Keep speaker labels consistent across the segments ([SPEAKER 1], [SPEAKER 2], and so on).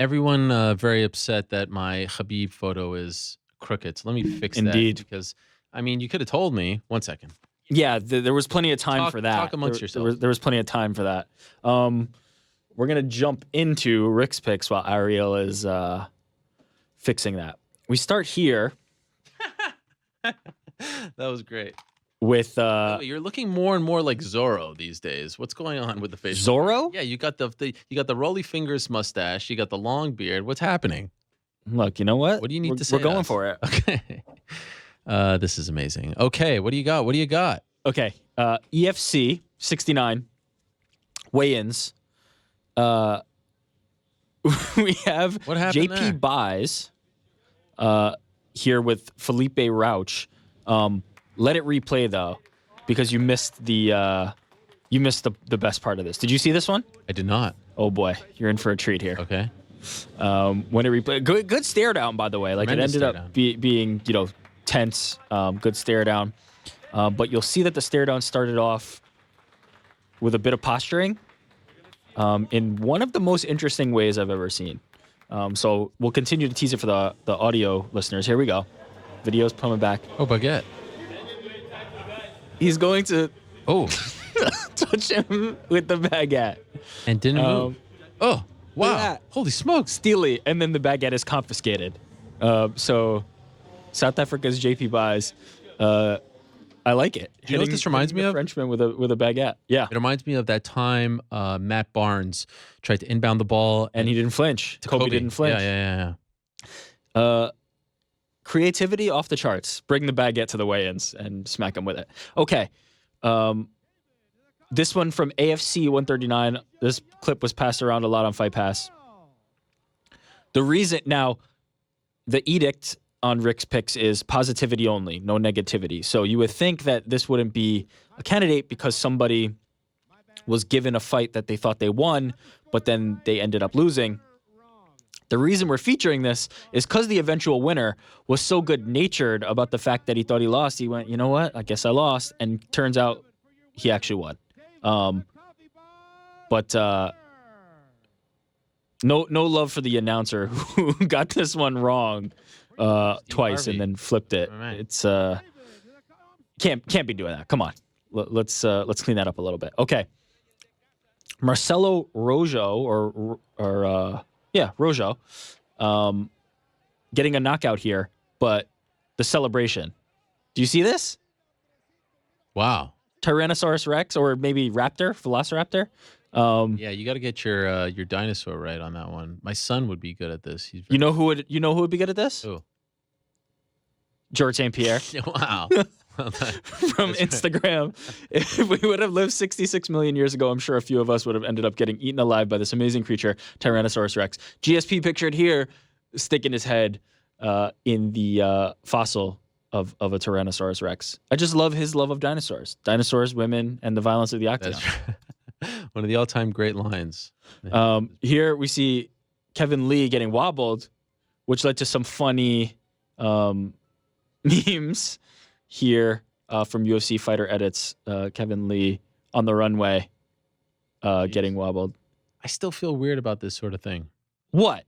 [SPEAKER 1] Everyone very upset that my Khabib photo is crooked. So let me fix
[SPEAKER 2] Indeed.
[SPEAKER 1] that because, I mean, you could have told me. 1 second.
[SPEAKER 2] Yeah, there was plenty of time for that.
[SPEAKER 1] Talk amongst yourselves.
[SPEAKER 2] There was plenty of time for that. We're going to jump into Rick's picks while Ariel is fixing that. We start here.
[SPEAKER 1] That was great.
[SPEAKER 2] With
[SPEAKER 1] you're looking more and more like Zorro these days. What's going on with the face?
[SPEAKER 2] Zorro?
[SPEAKER 1] Yeah, you got the roly fingers mustache. You got the long beard. What's happening?
[SPEAKER 2] Look, you know what?
[SPEAKER 1] What do you need to say?
[SPEAKER 2] We're going for it.
[SPEAKER 1] Okay. This is amazing. Okay, what do you got? What do you got?
[SPEAKER 2] Okay, EFC 69 weigh-ins. We have
[SPEAKER 1] what happened
[SPEAKER 2] JP
[SPEAKER 1] there?
[SPEAKER 2] Buys here with Felipe Rauch. Let it replay though, because you missed the best part of this. Did you see this one?
[SPEAKER 1] I did not.
[SPEAKER 2] Oh boy, you're in for a treat here.
[SPEAKER 1] Okay.
[SPEAKER 2] When it replay, good stare down by the way. Like
[SPEAKER 1] Tremendous
[SPEAKER 2] it ended up being tense. Good stare down, but you'll see that the stare down started off with a bit of posturing, in one of the most interesting ways I've ever seen. So we'll continue to tease it for the audio listeners. Here we go. Video's coming back.
[SPEAKER 1] Oh, baguette.
[SPEAKER 2] He's going to touch him with the baguette.
[SPEAKER 1] And didn't move. Oh, wow. Holy smokes.
[SPEAKER 2] Steely. And then the baguette is confiscated. So South Africa's JP Buys. I like it.
[SPEAKER 1] Do you know what this reminds me of?
[SPEAKER 2] Frenchman with a baguette. Yeah.
[SPEAKER 1] It reminds me of that time Matt Barnes tried to inbound the ball.
[SPEAKER 2] And he didn't flinch. Kobe didn't flinch.
[SPEAKER 1] Yeah.
[SPEAKER 2] Creativity off the charts. Bring the baguette to the weigh-ins and smack him with it. Okay. This one from AFC 139. This clip was passed around a lot on Fight Pass. The reason now, the edict on Rick's picks is positivity only, no negativity. So you would think that this wouldn't be a candidate because somebody was given a fight that they thought they won, but then they ended up losing. The reason we're featuring this is because the eventual winner was so good-natured about the fact that he thought he lost. He went, you know what? I guess I lost. And turns out he actually won. But no love for the announcer who got this one wrong twice and then flipped it.
[SPEAKER 1] Right.
[SPEAKER 2] It's can't be doing that. Come on, let's clean that up a little bit. Okay, Marcelo Roseau Roseau, getting a knockout here, but the celebration. Do you see this?
[SPEAKER 1] Wow.
[SPEAKER 2] Tyrannosaurus Rex or maybe Raptor, Velociraptor.
[SPEAKER 1] Yeah, you got to get your dinosaur right on that one. My son would be good at this. He's
[SPEAKER 2] you know who would be good at this?
[SPEAKER 1] Who?
[SPEAKER 2] George St Pierre.
[SPEAKER 1] Wow.
[SPEAKER 2] From Instagram. If we would have lived 66 million years ago, I'm sure a few of us would have ended up getting eaten alive by this amazing creature, Tyrannosaurus Rex. GSP pictured here, sticking his head in the fossil of a Tyrannosaurus Rex. I just love his love of dinosaurs. Dinosaurs, women, and the violence of the octagon.
[SPEAKER 1] That's one of the all-time great lines.
[SPEAKER 2] Here we see Kevin Lee getting wobbled, which led to some funny memes here from UFC Fighter Edits. Kevin Lee on the runway getting wobbled.
[SPEAKER 1] I still feel weird about this sort of thing.
[SPEAKER 2] What?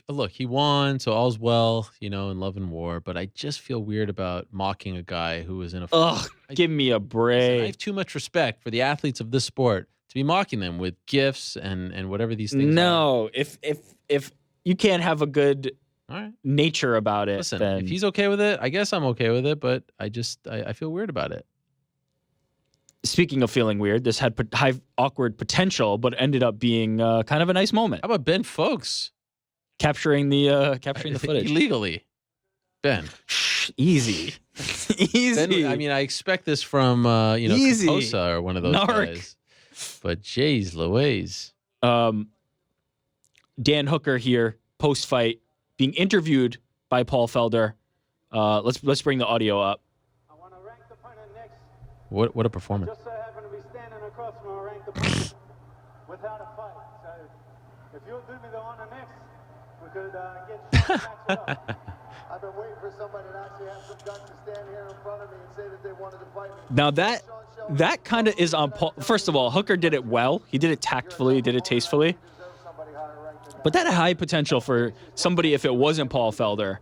[SPEAKER 1] Look, he won, so all's well, in love and war. But I just feel weird about mocking a guy who was in a.
[SPEAKER 2] Ugh, give me a break.
[SPEAKER 1] Listen, I have too much respect for the athletes of this sport to be mocking them with gifts and whatever these things are.
[SPEAKER 2] No, if you can't have a good nature about it,
[SPEAKER 1] listen,
[SPEAKER 2] then
[SPEAKER 1] if he's okay with it, I guess I'm okay with it. But I feel weird about it.
[SPEAKER 2] Speaking of feeling weird, this had high awkward potential, but ended up being kind of a nice moment.
[SPEAKER 1] How about Ben Folks?
[SPEAKER 2] Capturing the footage
[SPEAKER 1] illegally, Ben.
[SPEAKER 2] Easy.
[SPEAKER 1] Ben, I mean, I expect this from
[SPEAKER 2] Easy.
[SPEAKER 1] Caposa or one of those guys. But jeez Louise.
[SPEAKER 2] Dan Hooker here, post fight, being interviewed by Paul Felder. Let's bring the audio up.
[SPEAKER 3] I want to rank the opponent next.
[SPEAKER 1] What a performance!
[SPEAKER 3] Just so happen to be standing across from a ranked opponent without a fight. So if you'll do me the honor next. We could get shot and match it up. I've been waiting for somebody to actually have some guts to stand here in front of me and say that they wanted to fight me.
[SPEAKER 2] Now that kind of is on Paul. First of all, Hooker did it well. He did it tactfully. He did it tastefully. But that had high potential for somebody, if it wasn't Paul Felder,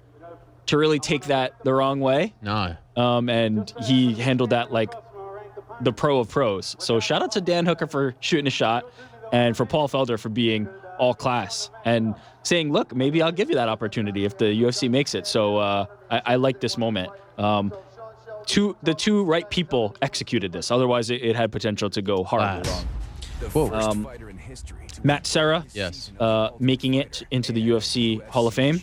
[SPEAKER 2] to really take that the wrong way.
[SPEAKER 1] No.
[SPEAKER 2] And he handled that like the pro of pros. So shout out to Dan Hooker for shooting a shot, and for Paul Felder for being all class and saying, look, maybe I'll give you that opportunity if the UFC makes it. So I like this moment. The two right people executed this. Otherwise, it had potential to go horribly wrong.
[SPEAKER 1] Whoa.
[SPEAKER 2] Matt Serra,
[SPEAKER 1] Yes.
[SPEAKER 2] making it into the UFC Hall of Fame.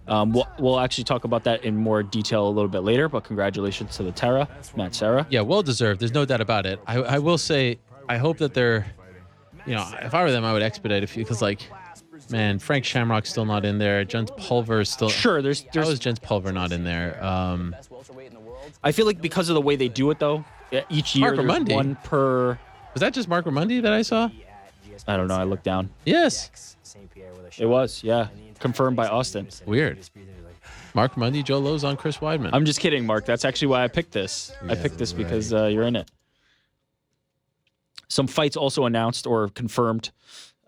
[SPEAKER 2] We'll actually talk about that in more detail a little bit later, but congratulations to the Terra, Matt Serra.
[SPEAKER 1] Yeah, well deserved. There's no doubt about it. I will say, I hope that they're, if I were them, I would expedite it because, like, man, Frank Shamrock's still not in there. Jens Pulver's still.
[SPEAKER 2] Sure, there's
[SPEAKER 1] How is Jens Pulver not in there?
[SPEAKER 2] I feel like because of the way they do it, though, each year
[SPEAKER 1] Marco
[SPEAKER 2] there's
[SPEAKER 1] Mundi.
[SPEAKER 2] one per.
[SPEAKER 1] Was that just Mark Ramundi that I saw?
[SPEAKER 2] I don't know. I looked down.
[SPEAKER 1] Yes.
[SPEAKER 2] It was, yeah. Confirmed by Austin.
[SPEAKER 1] Weird. Mark Mundy, Joe Lozon, Chris Weidman.
[SPEAKER 2] I'm just kidding, Mark. That's actually why I picked this. I picked this because you're in it. Some fights also announced or confirmed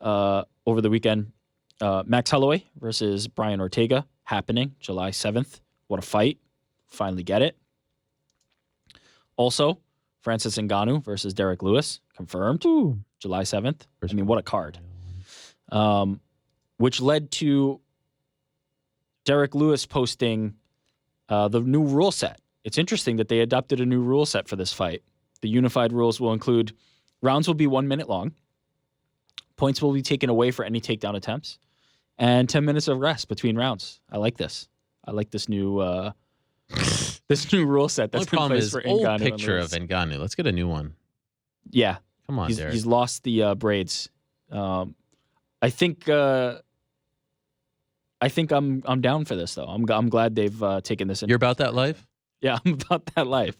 [SPEAKER 2] over the weekend. Max Holloway versus Brian Ortega happening July 7th. What a fight. Finally get it. Also, Francis Ngannou versus Derek Lewis confirmed.
[SPEAKER 1] Ooh.
[SPEAKER 2] July 7th. I mean, what a card. Which led to Derek Lewis posting the new rule set. It's interesting that they adopted a new rule set for this fight. The unified rules will include rounds will be 1 minute long, points will be taken away for any takedown attempts, and 10 minutes of rest between rounds. I like this. I like this new this new rule set that's
[SPEAKER 1] The problem
[SPEAKER 2] been
[SPEAKER 1] is
[SPEAKER 2] placed for
[SPEAKER 1] old
[SPEAKER 2] Ngannou.
[SPEAKER 1] picture of Ngannou. Let's get a new one.
[SPEAKER 2] Yeah,
[SPEAKER 1] Come on, Derek.
[SPEAKER 2] he's lost the braids. I think I'm down for this though. I'm glad they've taken this in.
[SPEAKER 1] You're about that life?
[SPEAKER 2] Yeah, I'm about that life.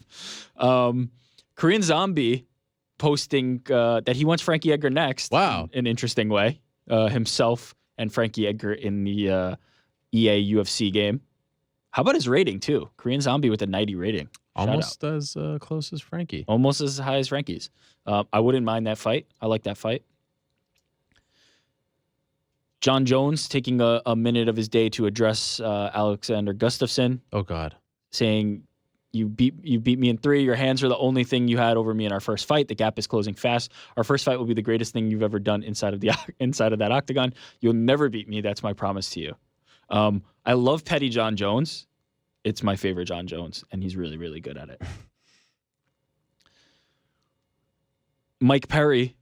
[SPEAKER 2] Korean Zombie posting that he wants Frankie Edgar next.
[SPEAKER 1] Wow.
[SPEAKER 2] In an interesting way. Himself and Frankie Edgar in the EA UFC game. How about his rating too? Korean Zombie with a 90 rating. Shout
[SPEAKER 1] Almost
[SPEAKER 2] out.
[SPEAKER 1] as close as Frankie.
[SPEAKER 2] Almost as high as Frankie's. I wouldn't mind that fight. I like that fight. John Jones taking a minute of his day to address Alexander Gustafsson,
[SPEAKER 1] Oh, God.
[SPEAKER 2] saying, you beat me in 3. Your hands are the only thing you had over me in our first fight. The gap is closing fast. Our first fight will be the greatest thing you've ever done inside of that octagon. You'll never beat me. That's my promise to you. I love Petty John Jones. It's my favorite John Jones, and he's really, really good at it. Mike Perry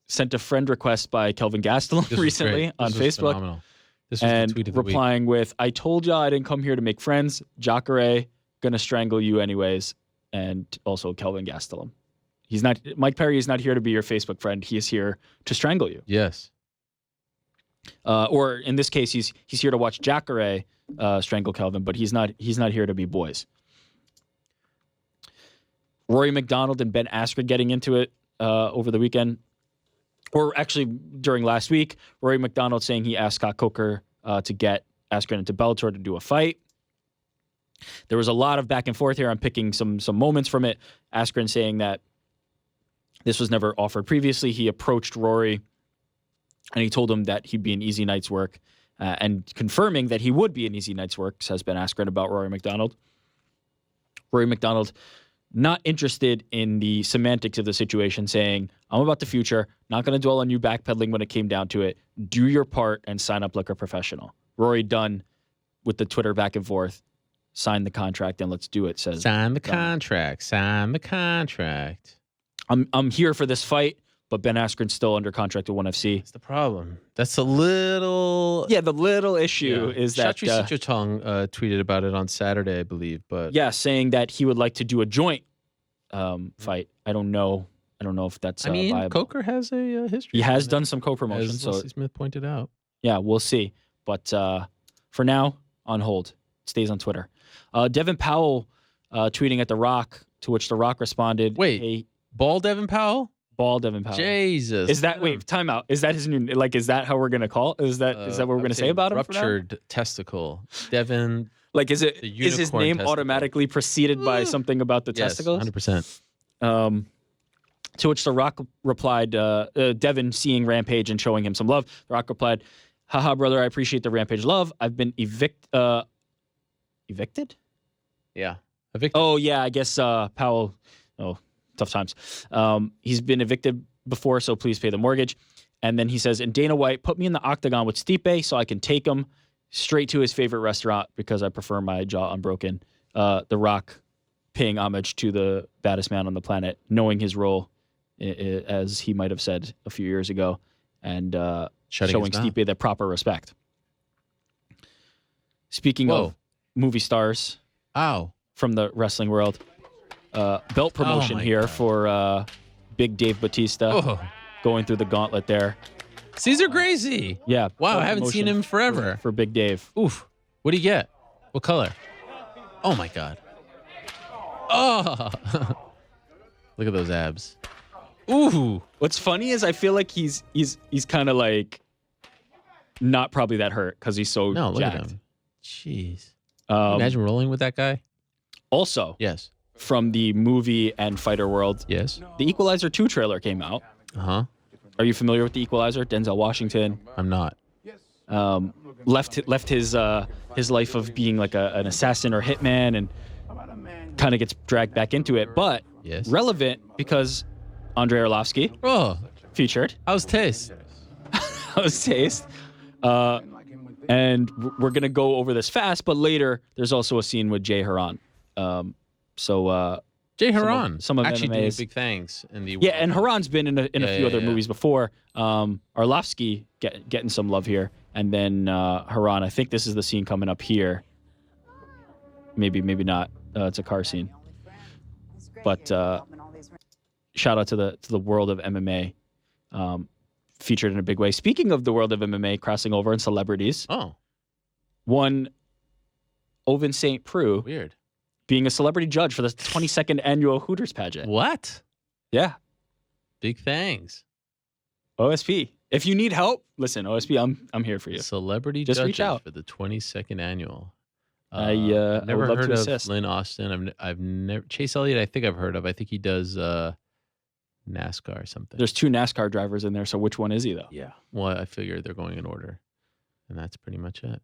[SPEAKER 2] sent a friend request by Kelvin Gastelum
[SPEAKER 1] This was
[SPEAKER 2] recently
[SPEAKER 1] great.
[SPEAKER 2] on
[SPEAKER 1] This was
[SPEAKER 2] Facebook.
[SPEAKER 1] phenomenal. This was
[SPEAKER 2] And
[SPEAKER 1] the tweet of the week.
[SPEAKER 2] replying with, I told y'all I didn't come here to make friends. Jacare, gonna strangle you anyways. And also Kelvin Gastelum. Mike Perry is not here to be your Facebook friend. He is here to strangle you.
[SPEAKER 1] Yes.
[SPEAKER 2] Or in this case, he's here to watch Jacare strangle Kelvin, but he's not here to be boys. Rory MacDonald and Ben Askren getting into it over the weekend. Or actually, during last week, Rory MacDonald saying he asked Scott Coker to get Askren into Bellator to do a fight. There was a lot of back and forth here. I'm picking some moments from it. Askren saying that this was never offered previously. He approached Rory, and he told him that he'd be an easy night's work. And confirming that he would be an easy night's work, says Ben Askren about Rory MacDonald. Rory MacDonald not interested in the semantics of the situation, saying, I'm about the future, not going to dwell on you backpedaling when it came down to it. Do your part and sign up like a professional. Rory done with the Twitter back and forth. Sign the contract and let's do it, says.
[SPEAKER 1] Sign the contract. Sign the contract.
[SPEAKER 2] I'm here for this fight, but Ben Askren's still under contract with ONE FC.
[SPEAKER 1] That's the problem. That's a little...
[SPEAKER 2] Yeah, the little issue is that...
[SPEAKER 1] Chatri Sichotong tweeted about it on Saturday, I believe. But
[SPEAKER 2] yeah, saying that he would like to do a joint fight. I don't know if that's viable.
[SPEAKER 1] Coker has a history.
[SPEAKER 2] He has done some co-promotion,
[SPEAKER 1] as
[SPEAKER 2] so
[SPEAKER 1] Leslie Smith pointed out.
[SPEAKER 2] yeah, we'll see. But for now, on hold. Stays on Twitter. Devon Powell tweeting at The Rock, to which The Rock responded,
[SPEAKER 1] Wait.
[SPEAKER 2] hey,
[SPEAKER 1] Ball Devon Powell?
[SPEAKER 2] ball Devon Powell.
[SPEAKER 1] Jesus.
[SPEAKER 2] Is that, wait, time out. Is that his new, like, is that how we're going to call it? Is that what we're going to say about him?
[SPEAKER 1] Ruptured testicle. Devon.
[SPEAKER 2] Like, is
[SPEAKER 1] The
[SPEAKER 2] his
[SPEAKER 1] unicorn
[SPEAKER 2] name
[SPEAKER 1] testicle.
[SPEAKER 2] automatically preceded by something about the
[SPEAKER 1] Yes,
[SPEAKER 2] testicles?
[SPEAKER 1] 100%.
[SPEAKER 2] To which The Rock replied, Devon seeing Rampage and showing him some love. The Rock replied, Haha, brother, I appreciate the Rampage love. I've been evicted?
[SPEAKER 1] Yeah. A victim.
[SPEAKER 2] Oh, yeah, I guess Powell. Oh, tough times. He's been evicted before, so please pay the mortgage. And then he says, and Dana White, put me in the octagon with Stipe so I can take him straight to his favorite restaurant because I prefer my jaw unbroken. The Rock paying homage to the baddest man on the planet, knowing his role, as he might have said a few years ago, and showing Stipe the proper respect. Speaking of movie stars from the wrestling world, belt promotion here for big Dave Batista going through the gauntlet there.
[SPEAKER 1] Cesar Gracie.
[SPEAKER 2] Yeah.
[SPEAKER 1] Wow, I haven't seen him forever.
[SPEAKER 2] For big Dave.
[SPEAKER 1] Oof. What do you get? What color? Oh, my God. Oh. Look at those abs. Ooh.
[SPEAKER 2] What's funny is I feel like he's kind of like not probably that hurt because he's so
[SPEAKER 1] look
[SPEAKER 2] jacked.
[SPEAKER 1] at him. Jeez. Imagine rolling with that guy.
[SPEAKER 2] Also,
[SPEAKER 1] yes,
[SPEAKER 2] from the movie and fighter world,
[SPEAKER 1] yes,
[SPEAKER 2] the Equalizer 2 trailer came out.
[SPEAKER 1] Uh-huh.
[SPEAKER 2] Are you familiar with the Equalizer? Denzel Washington.
[SPEAKER 1] I'm not.
[SPEAKER 2] Left his life of being like an assassin or hitman and kind of gets dragged back into it, but relevant because Andrei Arlovsky featured.
[SPEAKER 1] How's taste?
[SPEAKER 2] How's taste? And we're going to go over this fast, but later there's also a scene with Jay Haran.
[SPEAKER 1] Jay Haran.
[SPEAKER 2] Some of
[SPEAKER 1] actually
[SPEAKER 2] MMA's,
[SPEAKER 1] doing big things in the
[SPEAKER 2] and Haran's been in a few other movies before. Arlovsky getting some love here, and then Haran. I think this is the scene coming up here. Maybe not. It's a car scene. But shout out to the world of MMA, featured in a big way. Speaking of the world of MMA crossing over and celebrities, one Owen St. Preux,
[SPEAKER 1] weird,
[SPEAKER 2] being a celebrity judge for the 22nd annual Hooters pageant.
[SPEAKER 1] What?
[SPEAKER 2] Yeah.
[SPEAKER 1] Big thanks.
[SPEAKER 2] OSP. If you need help, listen, OSP, I'm here for you.
[SPEAKER 1] Celebrity
[SPEAKER 2] Just
[SPEAKER 1] judges
[SPEAKER 2] reach out
[SPEAKER 1] for the 22nd annual.
[SPEAKER 2] I've
[SPEAKER 1] never
[SPEAKER 2] heard
[SPEAKER 1] of
[SPEAKER 2] assist.
[SPEAKER 1] Lynn Austin. I've never Chase Elliott. I think I've heard of. I think he does NASCAR or something.
[SPEAKER 2] There's 2 NASCAR drivers in there, so which one is he though?
[SPEAKER 1] Yeah. Well, I figured they're going in order, and that's pretty much it.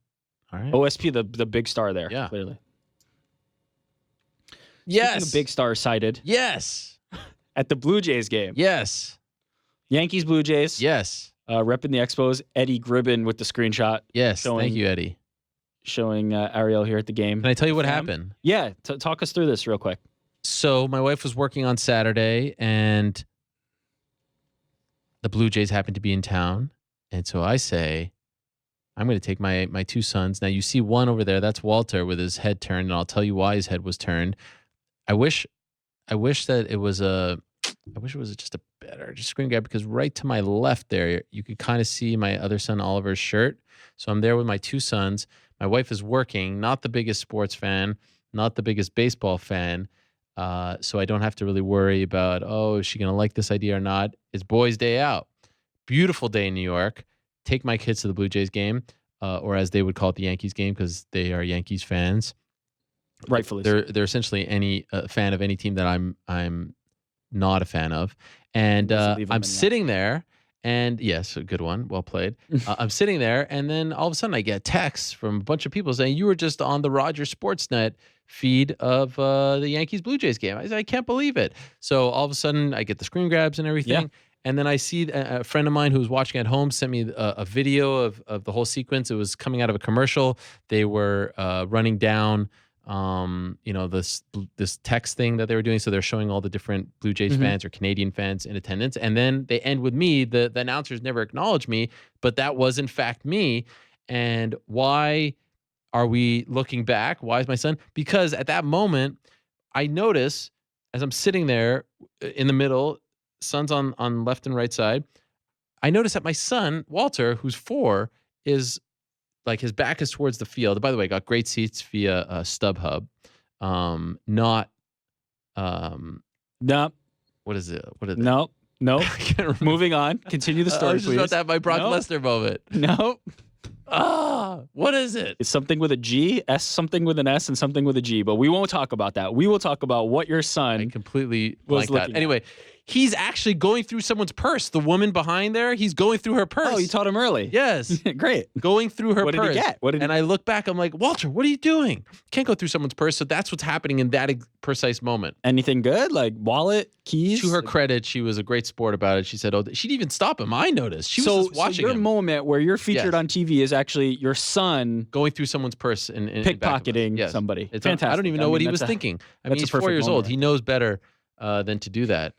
[SPEAKER 1] All right.
[SPEAKER 2] OSP, the big star there.
[SPEAKER 1] Yeah.
[SPEAKER 2] Clearly.
[SPEAKER 1] Yes.
[SPEAKER 2] Speaking of big star sighted.
[SPEAKER 1] Yes.
[SPEAKER 2] At the Blue Jays game.
[SPEAKER 1] Yes.
[SPEAKER 2] Yankees, Blue Jays.
[SPEAKER 1] Yes.
[SPEAKER 2] Repping the Expos. Eddie Gribben with the screenshot.
[SPEAKER 1] Yes. Thank you, Eddie.
[SPEAKER 2] Showing Ariel here at the game.
[SPEAKER 1] Can I tell you what happened?
[SPEAKER 2] Yeah. Talk us through this real quick.
[SPEAKER 1] So my wife was working on Saturday, and the Blue Jays happened to be in town. And so I say, I'm going to take my 2 sons. Now, you see one over there. That's Walter with his head turned, and I'll tell you why his head was turned. I wish that it was just a better screen grab, because right to my left there, you could kind of see my other son Oliver's shirt. So I'm there with my 2 sons. My wife is working, not the biggest sports fan, not the biggest baseball fan. So I don't have to really worry about, is she going to like this idea or not? It's boys' day out. Beautiful day in New York. Take my kids to the Blue Jays game, or as they would call it, the Yankees game, because they are Yankees fans.
[SPEAKER 2] Rightfully,
[SPEAKER 1] they're essentially any fan of any team that I'm not a fan of, and I'm sitting there, and yes, a good one, well played. I'm sitting there, and then all of a sudden I get texts from a bunch of people saying, "You were just on the Rogers Sportsnet feed of the Yankees Blue Jays game." I said, "I can't believe it." So all of a sudden I get the screen grabs and everything. Yeah. And then I see a friend of mine who was watching at home sent me a video of the whole sequence. It was coming out of a commercial. They were running down, this text thing that they were doing. So they're showing all the different Blue Jays fans or Canadian fans in attendance. And then they end with me. The announcers never acknowledged me, but that was in fact me. And why are we looking back? Why is my son? Because at that moment, I notice as I'm sitting there in the middle, son's on left and right side, I notice that my son, Walter, who's 4, is like his back is towards the field. By the way, got great seats via StubHub. What is it?
[SPEAKER 2] No. Moving on. Continue the story,
[SPEAKER 1] I was just about to have my Brock Lesnar moment.
[SPEAKER 2] No.
[SPEAKER 1] What is it?
[SPEAKER 2] It's something with a G, something with an S, and something with a G. But we won't talk about that. We will talk about what your son
[SPEAKER 1] I completely blanked out. Anyway, He's actually going through someone's purse. The woman behind there, he's going through her purse.
[SPEAKER 2] Oh, you taught him early.
[SPEAKER 1] Yes.
[SPEAKER 2] Great.
[SPEAKER 1] Going through her
[SPEAKER 2] What
[SPEAKER 1] purse.
[SPEAKER 2] did he get?
[SPEAKER 1] And I look back, I'm like, Walter, what are you doing? Can't go through someone's purse. So that's what's happening in that precise moment.
[SPEAKER 2] Anything good? Like wallet, keys?
[SPEAKER 1] To her credit, she was a great sport about it. She said, she didn't even stop him. I noticed. She was just watching
[SPEAKER 2] your
[SPEAKER 1] him.
[SPEAKER 2] moment where you're featured on TV is actually your son
[SPEAKER 1] Going through someone's purse and
[SPEAKER 2] pickpocketing somebody.
[SPEAKER 1] It's
[SPEAKER 2] fantastic.
[SPEAKER 1] I don't even know what he was thinking. I mean, he's 4 years old. He knows better than to do that.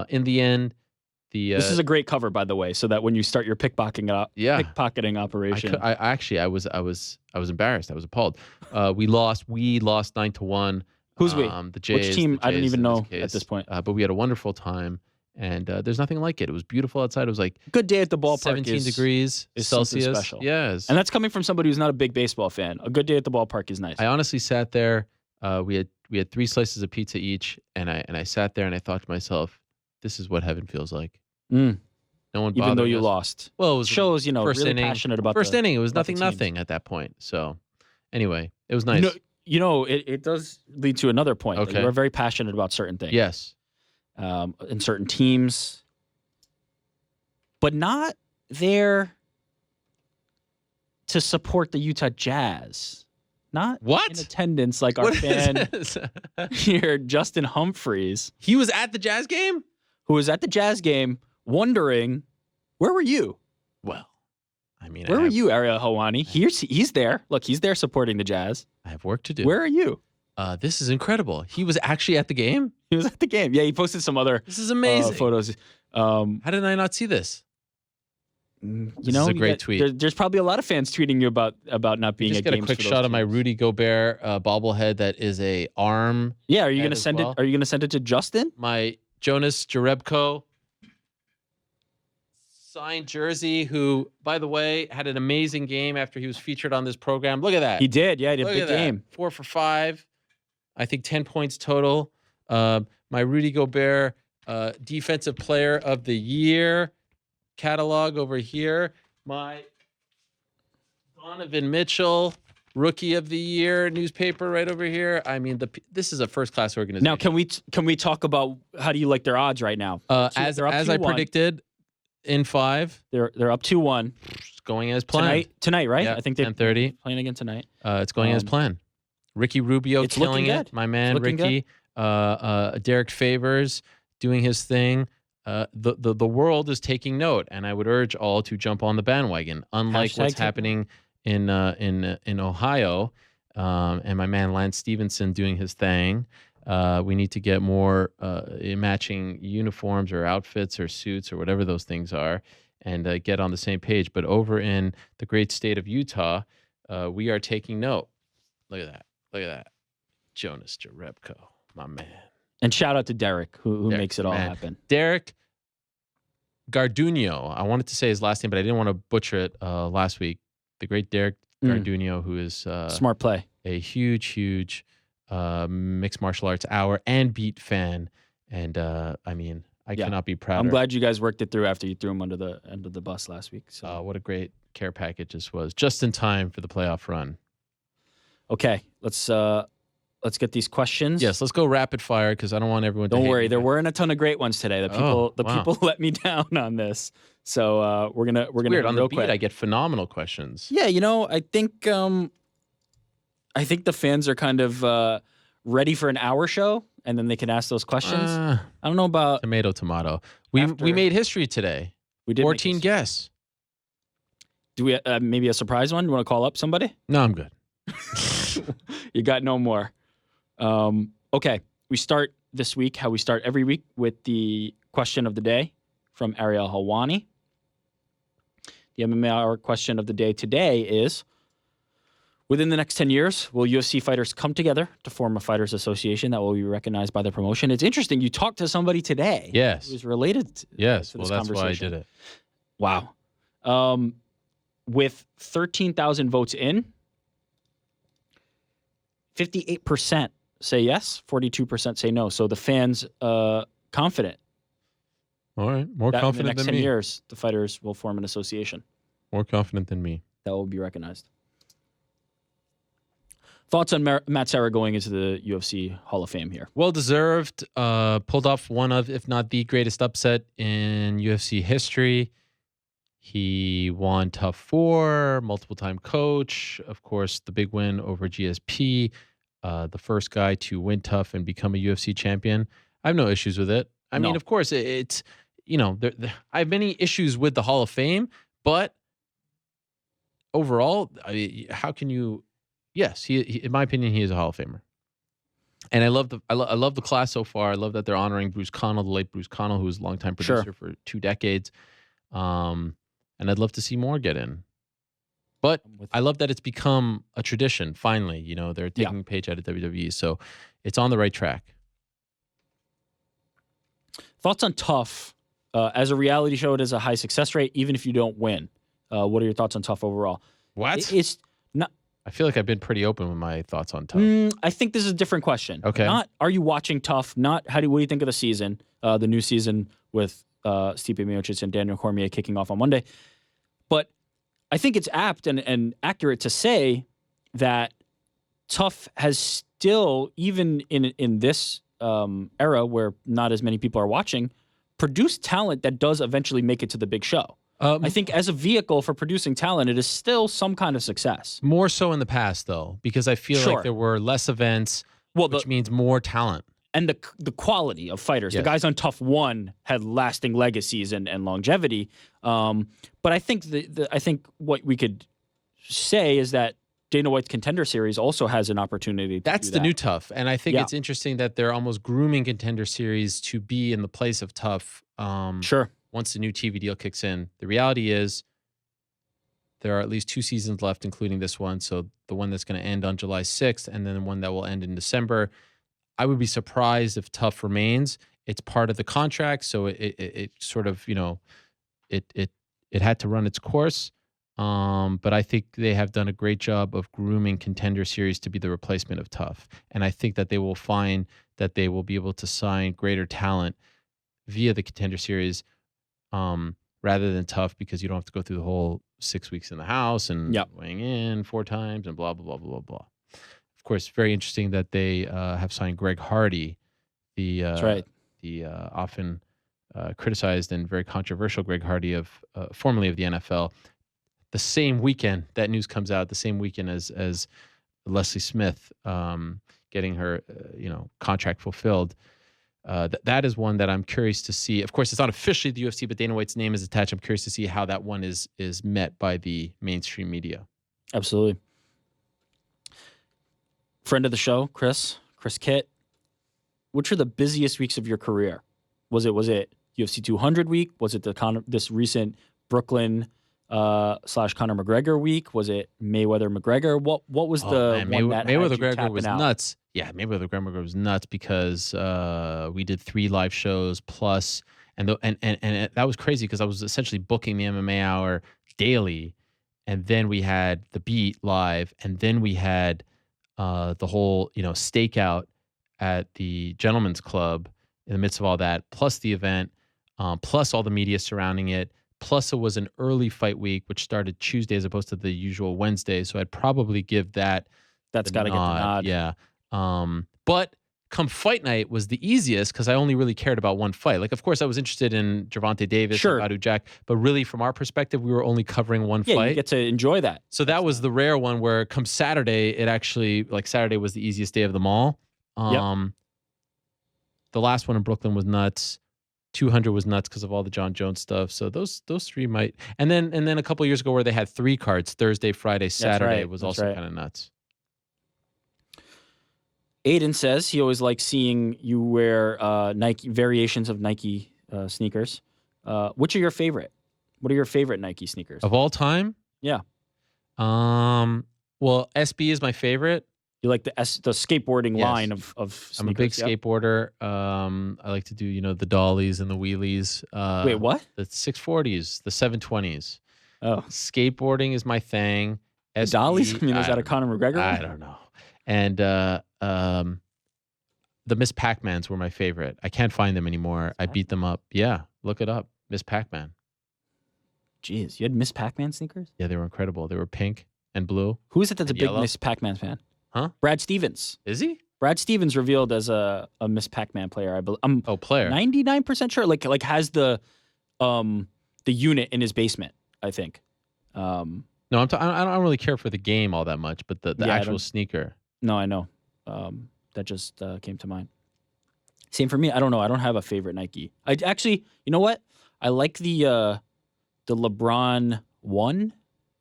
[SPEAKER 1] In the end,
[SPEAKER 2] this is a great cover, by the way, so that when you start your pickpocketing operation,
[SPEAKER 1] I was embarrassed. I was appalled. We lost 9-1.
[SPEAKER 2] Who's we?
[SPEAKER 1] The Jays.
[SPEAKER 2] Which team? I don't even know at this point.
[SPEAKER 1] But we had a wonderful time, and there's nothing like it. It was beautiful outside. It was like
[SPEAKER 2] good day at the ballpark.
[SPEAKER 1] 17 degrees Celsius.
[SPEAKER 2] Special.
[SPEAKER 1] Yes,
[SPEAKER 2] and that's coming from somebody who's not a big baseball fan. A good day at the ballpark is nice.
[SPEAKER 1] I honestly sat there. We had 3 slices of pizza each, and I sat there and I thought to myself, this is what heaven feels like. No one,
[SPEAKER 2] even though you lost.
[SPEAKER 1] Well, it was
[SPEAKER 2] shows
[SPEAKER 1] first
[SPEAKER 2] really
[SPEAKER 1] inning,
[SPEAKER 2] passionate about
[SPEAKER 1] first inning. It was nothing at that point. So, anyway, it was nice.
[SPEAKER 2] It does lead to another point.
[SPEAKER 1] Okay.
[SPEAKER 2] That you are very passionate about certain things.
[SPEAKER 1] Yes.
[SPEAKER 2] In certain teams, but not there to support the Utah Jazz. Not in attendance like our fan here, Justin Humphries.
[SPEAKER 1] He was at the Jazz game?
[SPEAKER 2] Who was at the Jazz game wondering, where were you?
[SPEAKER 1] Well, I mean,
[SPEAKER 2] where were you, Ariel Helwani? He's there. Look, he's there supporting the Jazz.
[SPEAKER 1] I have work to do.
[SPEAKER 2] Where are you?
[SPEAKER 1] This is incredible. He was actually at the game?
[SPEAKER 2] He was at the game. Yeah, he posted some other
[SPEAKER 1] This is amazing.
[SPEAKER 2] photos.
[SPEAKER 1] How did I not see this?
[SPEAKER 2] This is
[SPEAKER 1] a great tweet.
[SPEAKER 2] There's probably a lot of fans tweeting you about not being at games.
[SPEAKER 1] Just get a quick shot of my Rudy Gobert bobblehead that is a arm.
[SPEAKER 2] Yeah, are you going to send it? Are you going to send it to Justin?
[SPEAKER 1] My Jonas Jerebko signed jersey, who, by the way, had an amazing game after he was featured on this program. Look at that.
[SPEAKER 2] He did. Yeah, he had a big game.
[SPEAKER 1] 4 for 5. I think 10 points total. My Rudy Gobert defensive player of the year catalog over here. My Donovan Mitchell rookie of the year newspaper right over here. I mean, this is a first class organization.
[SPEAKER 2] Now, can we talk about how do you like their odds right now?
[SPEAKER 1] As I predicted, in 5,
[SPEAKER 2] they're up 2-1.
[SPEAKER 1] It's going as planned
[SPEAKER 2] tonight, right?
[SPEAKER 1] Yep,
[SPEAKER 2] I think they're
[SPEAKER 1] 10:30
[SPEAKER 2] playing again tonight.
[SPEAKER 1] It's going as planned. Ricky Rubio killing it. My man Ricky. Derek Favors doing his thing. The world is taking note, and I would urge all to jump on the bandwagon. Unlike what's happening in Ohio, and my man Lance Stevenson doing his thing. We need to get more matching uniforms or outfits or suits or whatever those things are, and get on the same page. But over in the great state of Utah, we are taking note. Look at that. Look at that. Jonas Jerebko, my man.
[SPEAKER 2] And shout out to Derek, who makes it all happen.
[SPEAKER 1] Derek Garduño. I wanted to say his last name, but I didn't want to butcher it last week. The great Derek Garduño, who is
[SPEAKER 2] smart play.
[SPEAKER 1] A huge mixed martial arts hour and beat fan. And I mean, I cannot be prouder.
[SPEAKER 2] I'm glad you guys worked it through after you threw him under the bus last week. So
[SPEAKER 1] what a great care package this was. Just in time for the playoff run.
[SPEAKER 2] Okay, let's get these questions.
[SPEAKER 1] Yes, let's go rapid fire because I don't want everyone to
[SPEAKER 2] Don't worry, there weren't a ton of great ones today. People let me down on this. So we're gonna
[SPEAKER 1] weird. On the beat,
[SPEAKER 2] quick.
[SPEAKER 1] I get phenomenal questions.
[SPEAKER 2] Yeah, I think the fans are kind of ready for an hour show, and then they can ask those questions. I don't know about
[SPEAKER 1] tomato. We made history today.
[SPEAKER 2] We did
[SPEAKER 1] 14 guests.
[SPEAKER 2] Do we maybe a surprise one? You want to call up somebody?
[SPEAKER 1] No, I'm good.
[SPEAKER 2] You got no more. Okay, we start this week, how we start every week, with the question of the day from Ariel Helwani. The MMA Hour question of the day today is, within the next 10 years, will UFC fighters come together to form a fighters association that will be recognized by the promotion? It's interesting. You talked to somebody today.
[SPEAKER 1] Yes.
[SPEAKER 2] Who was related to
[SPEAKER 1] yes.
[SPEAKER 2] to
[SPEAKER 1] Well,
[SPEAKER 2] this
[SPEAKER 1] that's
[SPEAKER 2] conversation.
[SPEAKER 1] why I did it.
[SPEAKER 2] Wow. With 13,000 votes in, 58% say yes, 42% say no. So the fans confident.
[SPEAKER 1] All right. More confident
[SPEAKER 2] in the next
[SPEAKER 1] than
[SPEAKER 2] 10
[SPEAKER 1] me.
[SPEAKER 2] years, the fighters will form an association
[SPEAKER 1] More confident than me.
[SPEAKER 2] that will be recognized. Thoughts on Matt Serra going into the UFC Hall of Fame here?
[SPEAKER 1] Well deserved. Pulled off one of, if not the greatest upset in UFC history. He won Tough 4, multiple-time coach. Of course, the big win over GSP. The first guy to win Tough and become a UFC champion. I have no issues with it. I mean, of course, it's I have many issues with the Hall of Fame, but overall, how can you? Yes, he in my opinion, he is a Hall of Famer. And I love the class so far. I love that they're honoring Bruce Connell, the late Bruce Connell, who was a longtime producer for 2 decades. And I'd love to see more get in. But I love that it's become a tradition. Finally, they're taking a page out of WWE, so it's on the right track.
[SPEAKER 2] Thoughts on Tough as a reality show? It has a high success rate, even if you don't win. What are your thoughts on Tough overall?
[SPEAKER 1] What?
[SPEAKER 2] It's not.
[SPEAKER 1] I feel like I've been pretty open with my thoughts on Tough.
[SPEAKER 2] I think this is a different question.
[SPEAKER 1] Okay.
[SPEAKER 2] Not are you watching Tough? Not what do you think of the season? The new season with Stipe Miocic and Daniel Cormier kicking off on Monday. But I think it's apt and accurate to say that Tough has still, even in this era where not as many people are watching, produced talent that does eventually make it to the big show. I think as a vehicle for producing talent, it is still some kind of success.
[SPEAKER 1] More so in the past, though, because I feel like there were less events, which means more talent.
[SPEAKER 2] And the quality of fighters.
[SPEAKER 1] Yes.
[SPEAKER 2] The guys on Tough 1 had lasting legacies and longevity. But I think I think what we could say is that Dana White's Contender Series also has an opportunity to
[SPEAKER 1] That's
[SPEAKER 2] do
[SPEAKER 1] the
[SPEAKER 2] that.
[SPEAKER 1] new Tough. And I think it's interesting that they're almost grooming Contender Series to be in the place of Tough.
[SPEAKER 2] Sure.
[SPEAKER 1] Once the new TV deal kicks in. The reality is there are at least 2 seasons left, including this one. So the one that's going to end on July 6th and then the one that will end in December. I would be surprised if Tough remains. It's part of the contract, so it sort of, it had to run its course. But I think they have done a great job of grooming Contender Series to be the replacement of Tough. And I think that they will find that they will be able to sign greater talent via the Contender Series rather than Tough, because you don't have to go through the whole 6 weeks in the house and weighing in 4 times and blah, blah, blah, blah, blah. Of course, very interesting that they have signed Greg Hardy, the often criticized and very controversial Greg Hardy of formerly of the NFL. The same weekend that news comes out, the same weekend as Leslie Smith getting her contract fulfilled. That is one that I'm curious to see. Of course, it's not officially the UFC, but Dana White's name is attached. I'm curious to see how that one is met by the mainstream media.
[SPEAKER 2] Absolutely. Friend of the show, Chris Kitt. Which are the busiest weeks of your career? Was it UFC 200 week? Was it this recent Brooklyn / Conor McGregor week? Was it Mayweather McGregor? What was the one that
[SPEAKER 1] Mayweather
[SPEAKER 2] had you
[SPEAKER 1] McGregor was
[SPEAKER 2] tapping out?
[SPEAKER 1] nuts. Yeah, Mayweather McGregor was nuts because we did 3 live shows plus, and that was crazy because I was essentially booking the MMA Hour daily, and then we had the Beat live, and then we had the whole stakeout at the Gentleman's Club in the midst of all that, plus the event, plus all the media surrounding it. Plus, it was an early fight week, which started Tuesday as opposed to the usual Wednesday. So I'd probably give that.
[SPEAKER 2] That's got to get the nod.
[SPEAKER 1] Yeah. But come fight night was the easiest because I only really cared about one fight. Like, of course, I was interested in Gervonta Davis and Badou Jack, but really, from our perspective, we were only covering one fight.
[SPEAKER 2] Yeah, you get to enjoy that.
[SPEAKER 1] So that was the rare one where come Saturday, it actually, Saturday was the easiest day of them all. The last one in Brooklyn was nuts. 200 was nuts because of all the John Jones stuff. So those 3 might, and then a couple of years ago where they had 3 cards, Thursday, Friday, Saturday was also kind of nuts.
[SPEAKER 2] Aiden says he always likes seeing you wear Nike variations of Nike sneakers. Which are your favorite? What are your favorite Nike sneakers
[SPEAKER 1] of all time?
[SPEAKER 2] Yeah.
[SPEAKER 1] Well, SB is my favorite.
[SPEAKER 2] You like the skateboarding line of sneakers?
[SPEAKER 1] I'm a big skateboarder. I like to do the dollies and the wheelies.
[SPEAKER 2] Wait, what?
[SPEAKER 1] The 640s, the 720s.
[SPEAKER 2] Oh,
[SPEAKER 1] skateboarding is my thing.
[SPEAKER 2] SB, dollies? I mean, is that a Conor McGregor one?
[SPEAKER 1] I don't know. And the Miss Pac-Mans were my favorite. I can't find them anymore. I beat them up. Yeah, look it up. Miss Pac-Man.
[SPEAKER 2] Jeez, you had Miss Pac-Man sneakers?
[SPEAKER 1] Yeah, they were incredible. They were pink and blue.
[SPEAKER 2] Who is it that's a big
[SPEAKER 1] yellow.
[SPEAKER 2] Miss Pac-Man fan?
[SPEAKER 1] Huh?
[SPEAKER 2] Brad Stevens.
[SPEAKER 1] Is he?
[SPEAKER 2] Brad Stevens revealed as a Miss Pac-Man player. I believe. I'm
[SPEAKER 1] Player.
[SPEAKER 2] 99% sure. Like has the unit in his basement. I think.
[SPEAKER 1] No, I don't really care for the game all that much, but the actual sneaker.
[SPEAKER 2] No, I know. That just came to mind. Same for me. I don't know. I don't have a favorite Nike. I actually, you know what? I like the LeBron 1,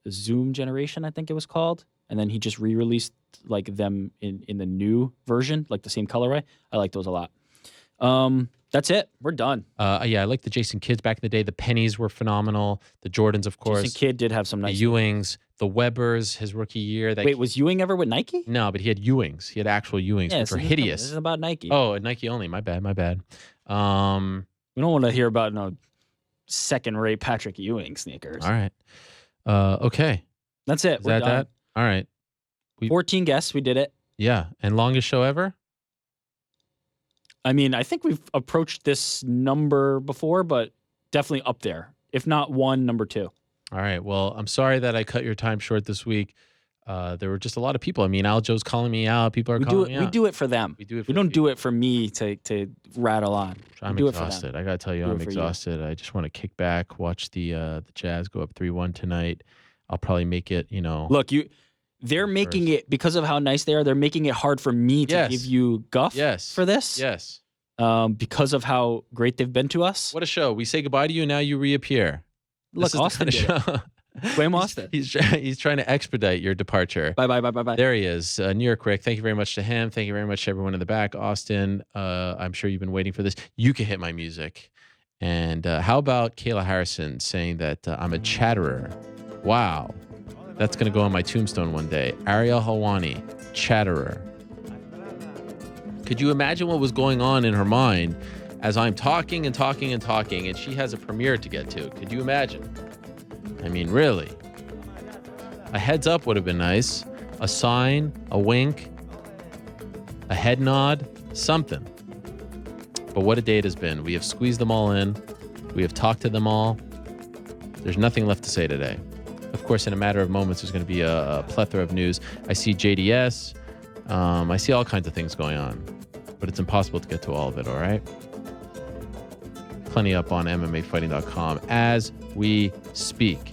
[SPEAKER 2] the Zoom generation, I think it was called. And then he just re-released like them in the new version, like the same colorway. I like those a lot. That's it. We're done.
[SPEAKER 1] Yeah, I like the Jason Kidds back in the day. The Pennies were phenomenal. The Jordans, of course.
[SPEAKER 2] Jason Kidd did have some nice.
[SPEAKER 1] The Ewings, the Webbers, his rookie year.
[SPEAKER 2] Wait, was Ewing ever with Nike?
[SPEAKER 1] No, but he had Ewings. He had actual Ewings, which were hideous.
[SPEAKER 2] This is about Nike.
[SPEAKER 1] Oh, Nike only. My bad.
[SPEAKER 2] We don't want to hear about second-rate Patrick Ewing sneakers.
[SPEAKER 1] All right. Okay.
[SPEAKER 2] That's it. We're done.
[SPEAKER 1] That? All right.
[SPEAKER 2] 14 guests. We did it.
[SPEAKER 1] Yeah. And longest show ever?
[SPEAKER 2] I mean, I think we've approached this number before, but definitely up there. If not one, number 2.
[SPEAKER 1] All right. Well, I'm sorry that I cut your time short this week. There were just a lot of people. I mean, Aljo's calling me out. People are calling me out.
[SPEAKER 2] We do it for them.
[SPEAKER 1] We don't
[SPEAKER 2] people. Do it for me to rattle on.
[SPEAKER 1] I'm exhausted. I got to tell you, I'm exhausted. I just want to kick back, watch the Jazz go up 3-1 tonight. I'll probably make it,
[SPEAKER 2] Look, they're making it, because of how nice they are, they're making it hard for me to give you guff for this.
[SPEAKER 1] Yes.
[SPEAKER 2] Because of how great they've been to us.
[SPEAKER 1] What a show. We say goodbye to you and now you reappear.
[SPEAKER 2] Look, Austin did it. Blame Austin.
[SPEAKER 1] He's trying to expedite your departure.
[SPEAKER 2] Bye.
[SPEAKER 1] There he is. New York Rick. Thank you very much to him. Thank you very much to everyone in the back. Austin, I'm sure you've been waiting for this. You can hit my music. And how about Kayla Harrison saying that I'm a chatterer? Wow. That's going to go on my tombstone one day. Ariel Helwani, chatterer. Could you imagine what was going on in her mind as I'm talking and talking and talking, and she has a premiere to get to? Could you imagine? I mean, really. A heads up would have been nice. A sign, a wink, a head nod, something. But what a day it has been. We have squeezed them all in. We have talked to them all. There's nothing left to say today. Of course, in a matter of moments, there's going to be a plethora of news. I see JDS. I see all kinds of things going on. But it's impossible to get to all of it, all right? Plenty up on MMAfighting.com as we speak.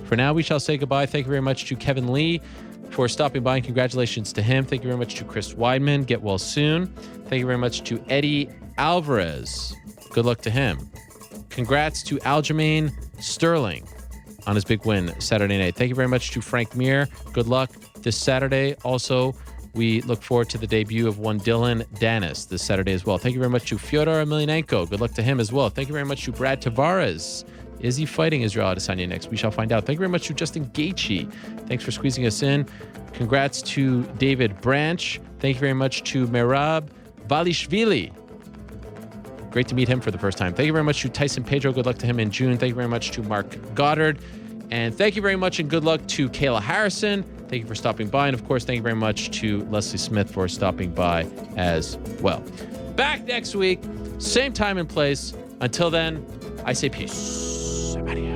[SPEAKER 1] For now, we shall say goodbye. Thank you very much to Kevin Lee for stopping by, and congratulations to him. Thank you very much to Chris Weidman. Get well soon. Thank you very much to Eddie Alvarez. Good luck to him. Congrats to Aljamain Sterling on his big win Saturday night. Thank you very much to Frank Mir. Good luck this Saturday. Also, we look forward to the debut of one Dylan Danis this Saturday as well. Thank you very much to Fyodor Emelianenko. Good luck to him as well. Thank you very much to Brad Tavares. Is he fighting Israel Adesanya next? We shall find out. Thank you very much to Justin Gaethje. Thanks for squeezing us in. Congrats to David Branch. Thank you very much to Merab Valishvili. Great to meet him for the first time. Thank you very much to Tyson Pedro. Good luck to him in June. Thank you very much to Mark Goddard. And thank you very much and good luck to Kayla Harrison. Thank you for stopping by. And of course, thank you very much to Leslie Smith for stopping by as well. Back next week, same time and place. Until then, I say peace. Everybody.